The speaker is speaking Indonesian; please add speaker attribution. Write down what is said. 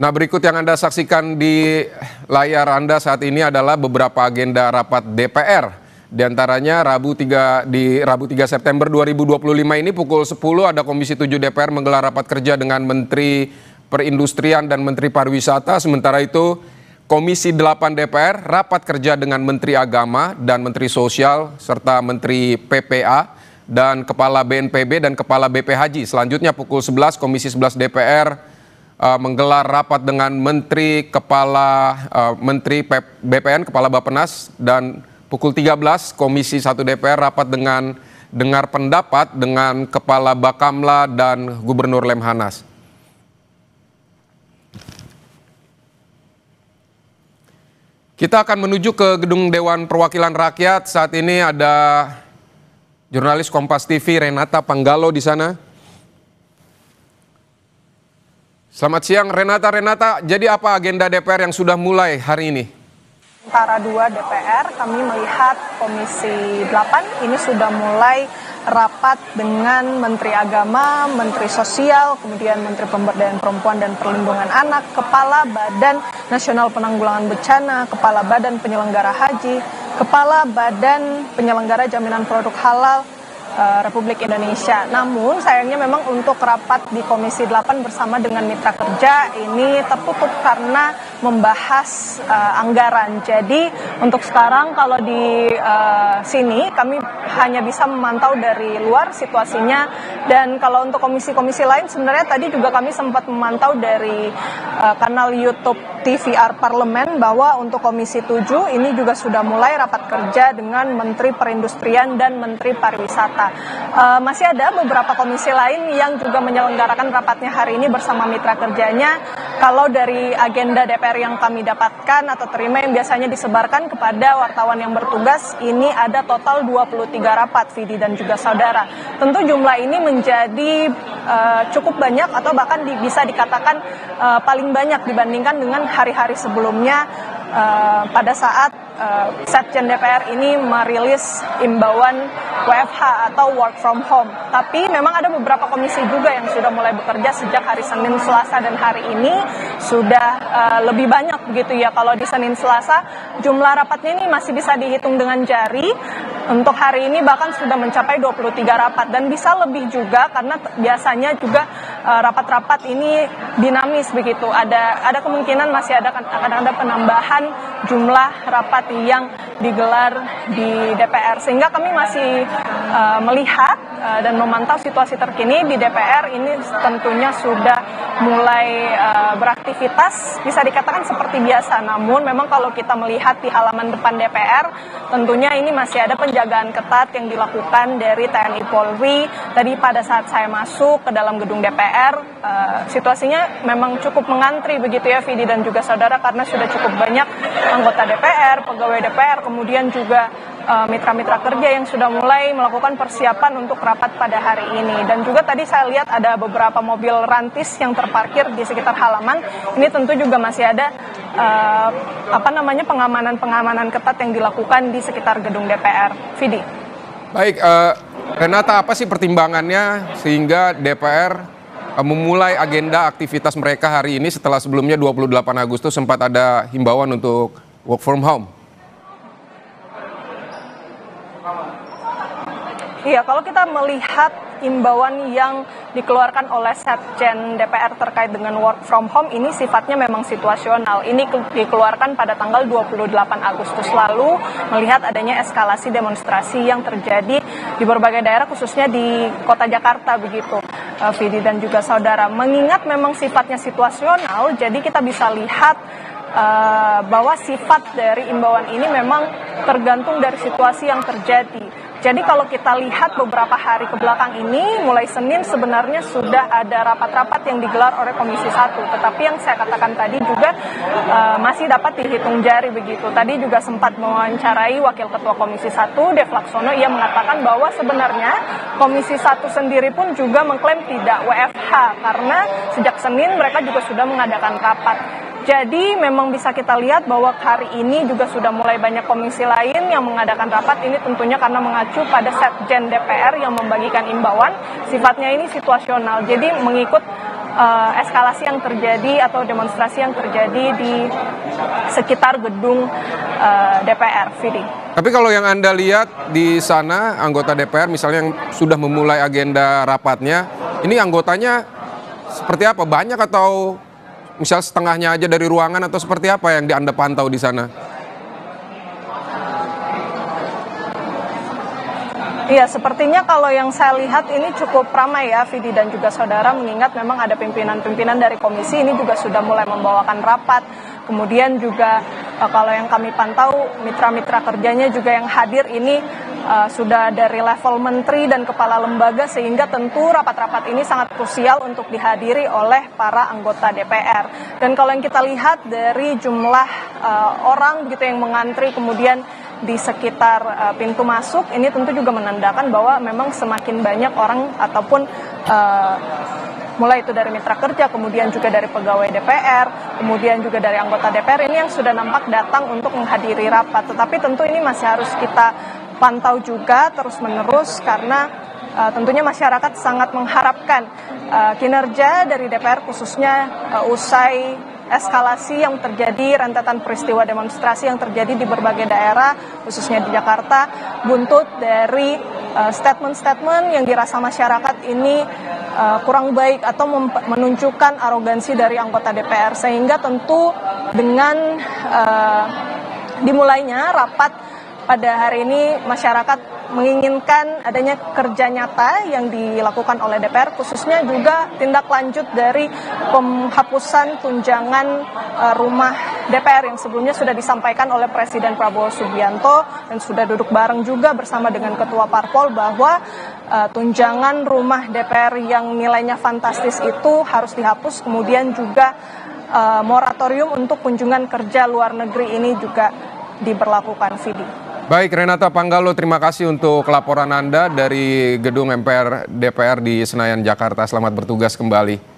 Speaker 1: Nah, berikut yang Anda saksikan di layar Anda saat ini adalah beberapa agenda rapat DPR. Di antaranya Rabu 3 September 2025 ini pukul 10 ada Komisi 7 DPR menggelar rapat kerja dengan Menteri Perindustrian dan Menteri Pariwisata. Sementara itu Komisi 8 DPR rapat kerja dengan Menteri Agama dan Menteri Sosial serta Menteri PPA dan Kepala BNPB dan Kepala BP Haji. Selanjutnya pukul 11 Komisi 11 DPR menggelar rapat dengan Menteri BPN, Kepala Bappenas, dan pukul 13 Komisi 1 DPR rapat dengan dengar pendapat dengan Kepala Bakamla dan Gubernur Lemhanas. Kita akan menuju ke Gedung Dewan Perwakilan Rakyat. Saat ini ada jurnalis Kompas TV Renata Panggalo di sana. Selamat siang Renata. Jadi apa agenda DPR yang sudah mulai hari ini?
Speaker 2: Antara dua DPR, kami melihat Komisi 8 ini sudah mulai rapat dengan Menteri Agama, Menteri Sosial, kemudian Menteri Pemberdayaan Perempuan dan Perlindungan Anak, Kepala Badan Nasional Penanggulangan Bencana, Kepala Badan Penyelenggara Haji, Kepala Badan Penyelenggara Jaminan Produk Halal Republik Indonesia. Namun sayangnya memang untuk rapat di Komisi 8 bersama dengan mitra kerja ini tertutup karena membahas anggaran. Jadi untuk sekarang kalau di sini kami hanya bisa memantau dari luar situasinya, dan kalau untuk komisi-komisi lain sebenarnya tadi juga kami sempat memantau dari kanal YouTube TVR Parlemen bahwa untuk Komisi 7 ini juga sudah mulai rapat kerja dengan Menteri Perindustrian dan Menteri Pariwisata. Masih ada beberapa komisi lain yang juga menyelenggarakan rapatnya hari ini bersama mitra kerjanya. Kalau dari agenda DPR yang kami dapatkan atau terima yang biasanya disebarkan kepada wartawan yang bertugas, ini ada total 23 rapat, Vidi dan juga saudara. Tentu jumlah ini menjadi cukup banyak atau bahkan bisa dikatakan paling banyak dibandingkan dengan hari-hari sebelumnya pada saat Setjen DPR ini merilis imbauan WFH atau work from home. Tapi memang ada beberapa komisi juga yang sudah mulai bekerja sejak hari Senin, Selasa, dan hari ini sudah lebih banyak begitu ya. Kalau di Senin, Selasa jumlah rapatnya ini masih bisa dihitung dengan jari. Untuk hari ini bahkan sudah mencapai 23 rapat dan bisa lebih juga karena biasanya juga rapat-rapat ini dinamis begitu. Ada kemungkinan masih akan ada penambahan jumlah rapat yang digelar di DPR, sehingga kami masih melihat dan memantau situasi terkini di DPR ini tentunya sudah mulai beraktivitas bisa dikatakan seperti biasa. Namun memang kalau kita melihat di halaman depan DPR tentunya ini masih ada penjagaan ketat yang dilakukan dari TNI Polri. Tadi pada saat saya masuk ke dalam gedung DPR situasinya memang cukup mengantri begitu ya Vidi dan juga saudara, karena sudah cukup banyak anggota DPR, pegawai DPR, kemudian juga mitra-mitra kerja yang sudah mulai melakukan persiapan untuk rapat pada hari ini. Dan juga tadi saya lihat ada beberapa mobil rantis yang terparkir di sekitar halaman. Ini tentu juga masih ada pengamanan ketat yang dilakukan di sekitar gedung DPR. Vidi.
Speaker 1: Baik, Renata, apa sih pertimbangannya sehingga DPR memulai agenda aktivitas mereka hari ini setelah sebelumnya 28 Agustus sempat ada himbauan untuk work from home?
Speaker 2: Iya, kalau kita melihat imbauan yang dikeluarkan oleh Setjen DPR terkait dengan work from home ini sifatnya memang situasional. Ini dikeluarkan pada tanggal 28 Agustus lalu melihat adanya eskalasi demonstrasi yang terjadi di berbagai daerah khususnya di kota Jakarta begitu, Vidi dan juga saudara. Mengingat memang sifatnya situasional, jadi kita bisa lihat bahwa sifat dari imbauan ini memang tergantung dari situasi yang terjadi. Jadi kalau kita lihat beberapa hari ke belakang ini, mulai Senin sebenarnya sudah ada rapat-rapat yang digelar oleh Komisi 1. Tetapi yang saya katakan tadi juga masih dapat dihitung jari begitu. Tadi juga sempat mewawancarai Wakil Ketua Komisi 1, Dev Laksono, ia mengatakan bahwa sebenarnya Komisi 1 sendiri pun juga mengklaim tidak WFH karena sejak Senin mereka juga sudah mengadakan rapat. Jadi memang bisa kita lihat bahwa hari ini juga sudah mulai banyak komisi lain yang mengadakan rapat. Ini tentunya karena mengacu pada Setjen DPR yang membagikan imbauan, sifatnya ini situasional. Jadi mengikut eskalasi yang terjadi atau demonstrasi yang terjadi di sekitar gedung DPR, Vidi.
Speaker 1: Tapi kalau yang Anda lihat di sana, anggota DPR misalnya yang sudah memulai agenda rapatnya, ini anggotanya seperti apa? Banyak atau misal setengahnya aja dari ruangan atau seperti apa yang Anda pantau di sana?
Speaker 2: Iya, sepertinya kalau yang saya lihat ini cukup ramai ya, Vidi dan juga saudara, mengingat memang ada pimpinan-pimpinan dari komisi ini juga sudah mulai membawakan rapat. Kemudian juga kalau yang kami pantau, mitra-mitra kerjanya juga yang hadir ini sudah dari level menteri dan kepala lembaga, sehingga tentu rapat-rapat ini sangat krusial untuk dihadiri oleh para anggota DPR. Dan kalau yang kita lihat dari jumlah orang begitu yang mengantri kemudian di sekitar pintu masuk, ini tentu juga menandakan bahwa memang semakin banyak orang ataupun mulai itu dari mitra kerja, kemudian juga dari pegawai DPR, kemudian juga dari anggota DPR ini yang sudah nampak datang untuk menghadiri rapat. Tetapi tentu ini masih harus kita pantau juga terus-menerus karena tentunya masyarakat sangat mengharapkan kinerja dari DPR, khususnya usai eskalasi yang terjadi, rentetan peristiwa demonstrasi yang terjadi di berbagai daerah, khususnya di Jakarta, buntut dari statement-statement yang dirasa masyarakat ini kurang baik atau menunjukkan arogansi dari anggota DPR, sehingga tentu dengan dimulainya rapat pada hari ini masyarakat menginginkan adanya kerja nyata yang dilakukan oleh DPR, khususnya juga tindak lanjut dari penghapusan tunjangan rumah DPR yang sebelumnya sudah disampaikan oleh Presiden Prabowo Subianto dan sudah duduk bareng juga bersama dengan Ketua Parpol bahwa tunjangan rumah DPR yang nilainya fantastis itu harus dihapus, kemudian juga moratorium untuk kunjungan kerja luar negeri ini juga diberlakukan, Vidi.
Speaker 1: Baik, Renata Panggalo, terima kasih untuk laporan Anda dari gedung MPR DPR di Senayan, Jakarta. Selamat bertugas kembali.